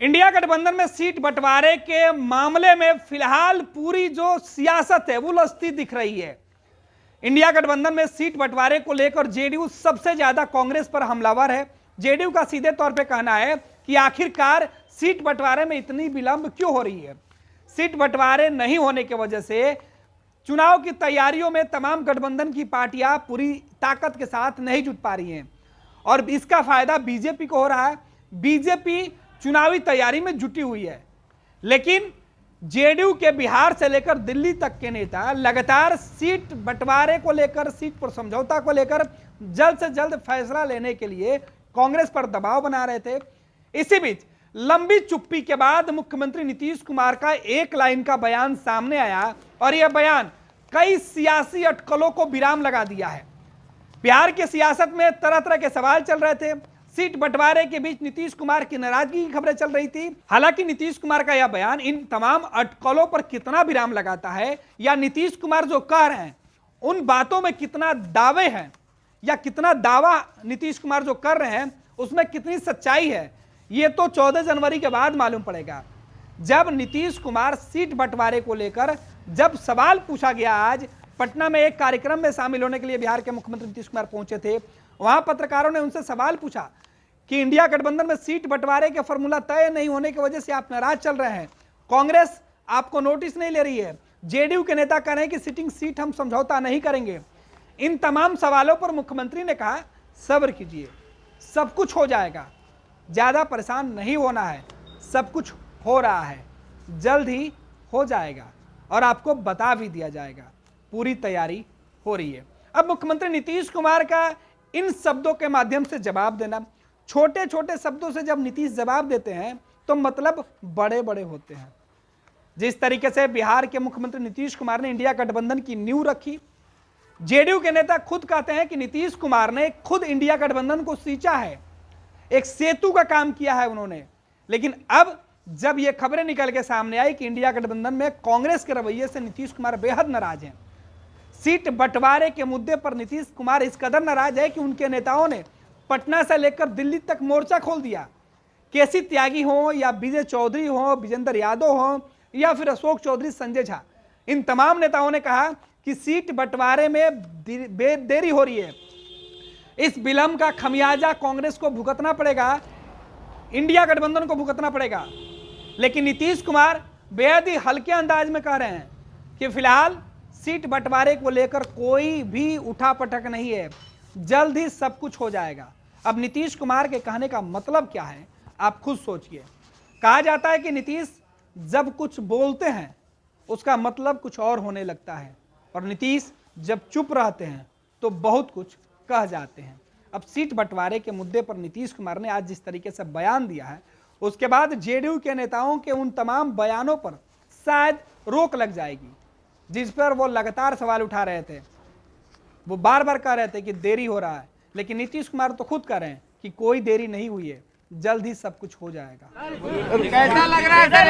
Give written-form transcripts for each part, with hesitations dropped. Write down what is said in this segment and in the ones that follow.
India गठबंधन में seat बंटवारे के मामले में फिलहाल पूरी जो सियासत है वो उलझती दिख रही है। इंडिया गठबंधन में सीट बंटवारे को लेकर जेडीयू सबसे ज्यादा कांग्रेस पर हमलावर है। जेडीयू का सीधे तौर पे कहना है कि आखिरकार सीट बंटवारे में इतनी विलंब क्यों हो रही है। सीट बंटवारे नहीं होने की वजह से चुनाव की तैयारियों में तमाम गठबंधन की पार्टियां पूरी ताकत के साथ नहीं जुट पा रही हैं और इसका फायदा बीजेपी को हो रहा है। बीजेपी चुनावी तैयारी में जुटी हुई है, लेकिन जेडीयू के बिहार से लेकर दिल्ली तक के नेता लगातार सीट बंटवारे को लेकर, सीट पर समझौता को लेकर जल्द से जल्द फैसला लेने के लिए कांग्रेस पर दबाव बना रहे थे। इसी बीच लंबी चुप्पी के बाद मुख्यमंत्री नीतीश कुमार का एक लाइन का बयान सामने आया और यह बयान कई सियासी अटकलों को विराम लगा दिया है। बिहार की सियासत में तरह तरह के सवाल चल रहे थे। सीट बंटवारे के बीच नीतीश कुमार की नाराजगी की खबरें चल रही थी। हालांकि नीतीश कुमार का यह बयान इन तमाम अटकलों पर कितना विराम लगाता है या नीतीश कुमार जो कह रहे हैं उन बातों में कितना दावे हैं या कितना दावा नीतीश कुमार जो कर रहे हैं उसमें कितनी सच्चाई है, ये तो 14 जनवरी के बाद मालूम पड़ेगा। जब नीतीश कुमार सीट बंटवारे को लेकर जब सवाल पूछा गया, आज पटना में एक कार्यक्रम में शामिल होने के लिए बिहार के मुख्यमंत्री नीतीश कुमार पहुंचे थे। वहां पत्रकारों ने उनसे सवाल पूछा कि इंडिया गठबंधन में सीट बंटवारे के फॉर्मूला तय नहीं होने की वजह से आप नाराज चल रहे हैं, कांग्रेस आपको नोटिस नहीं ले रही है, जेडीयू के नेता कह रहे हैं कि सिटिंग सीट हम समझौता नहीं करेंगे। इन तमाम सवालों पर मुख्यमंत्री ने कहा सब्र कीजिए, सब कुछ हो जाएगा, ज्यादा परेशान नहीं होना है, सब कुछ हो रहा है, जल्द ही हो जाएगा और आपको बता भी दिया जाएगा, पूरी तैयारी हो रही है। अब मुख्यमंत्री नीतीश कुमार का इन शब्दों के माध्यम से जवाब देना, छोटे छोटे शब्दों से जब नीतीश जवाब देते हैं तो मतलब बड़े बड़े होते हैं। जिस तरीके से बिहार के मुख्यमंत्री नीतीश कुमार ने इंडिया गठबंधन की नींव रखी, जेडीयू के नेता खुद कहते हैं कि नीतीश कुमार ने खुद इंडिया गठबंधन को सींचा है, एक सेतु का काम किया है उन्होंने। लेकिन अब जब यह खबरें निकल के सामने आई कि इंडिया गठबंधन में कांग्रेस के रवैये से नीतीश कुमार बेहद नाराज हैं, सीट बंटवारे के मुद्दे पर नीतीश कुमार इस कदर नाराज है कि उनके नेताओं ने पटना से लेकर दिल्ली तक मोर्चा खोल दिया। केसी त्यागी हो या विजय चौधरी हो, विजेंद्र यादव हो या फिर अशोक चौधरी, संजय झा, इन तमाम नेताओं ने कहा कि सीट बंटवारे में देरी हो रही है, इस विलंब का खमियाजा कांग्रेस को भुगतना पड़ेगा, इंडिया गठबंधन को भुगतना पड़ेगा। लेकिन नीतीश कुमार बेहद ही हल्के अंदाज में कह रहे हैं कि फिलहाल सीट बंटवारे को लेकर कोई भी उठापटक नहीं है, जल्द ही सब कुछ हो जाएगा। अब नीतीश कुमार के कहने का मतलब क्या है आप खुद सोचिए। कहा जाता है कि नीतीश जब कुछ बोलते हैं उसका मतलब कुछ और होने लगता है और नीतीश जब चुप रहते हैं तो बहुत कुछ कह जाते हैं। अब सीट बंटवारे के मुद्दे पर नीतीश कुमार ने आज जिस तरीके से बयान दिया है, उसके बाद जेडीयू के नेताओं के उन तमाम बयानों पर शायद रोक लग जाएगी जिस पर वो लगातार सवाल उठा रहे थे। वो बार बार कह रहे थे कि देरी हो रहा है, लेकिन नीतीश कुमार तो खुद कह रहे हैं कि कोई देरी नहीं हुई है, जल्द ही सब कुछ हो जाएगा। कैसा लग रहा है सर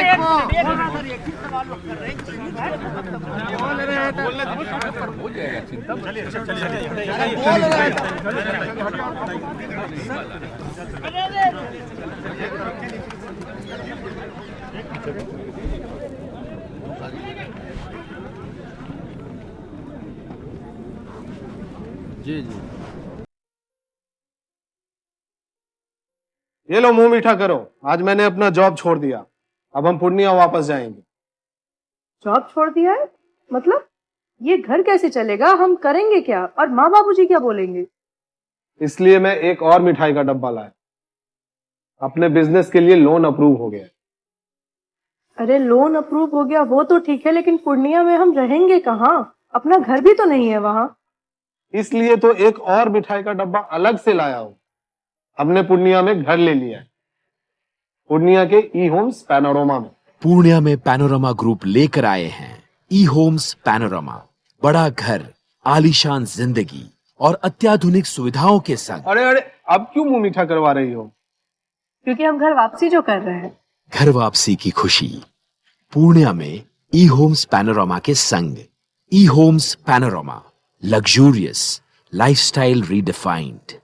जी जी, ये लो मुंह मीठा करो, आज मैंने अपना जॉब छोड़ दिया, अब हम पूर्णिया वापस जाएंगे। जॉब छोड़ दिया है? मतलब ये घर कैसे चलेगा, हम करेंगे क्या और माँ बाबूजी क्या बोलेंगे? इसलिए मैं एक और मिठाई का डब्बा लाया, अपने बिजनेस के लिए लोन अप्रूव हो गया। अरे लोन अप्रूव हो गया वो तो ठीक है, लेकिन पूर्णिया में हम रहेंगे कहाँ? अपना घर भी तो नहीं है वहाँ। इसलिए तो एक और मिठाई का डब्बा अलग से लाया हूं, हमने पूर्णिया में घर ले लिया है, पूर्णिया के ई होम्स पैनोरमा में। पूर्णिया में पैनोरमा ग्रुप लेकर आए हैं ई होम्स पैनोरमा, बड़ा घर, आलीशान जिंदगी और अत्याधुनिक सुविधाओं के संग। अरे अरे, अब क्यों मुंह मीठा करवा रही हो? क्योंकि हम घर वापसी जो कर रहे हैं। घर वापसी की खुशी पूर्णिया में ई होम्स पैनोरमा के संग। ई homes panorama, luxurious lifestyle redefined.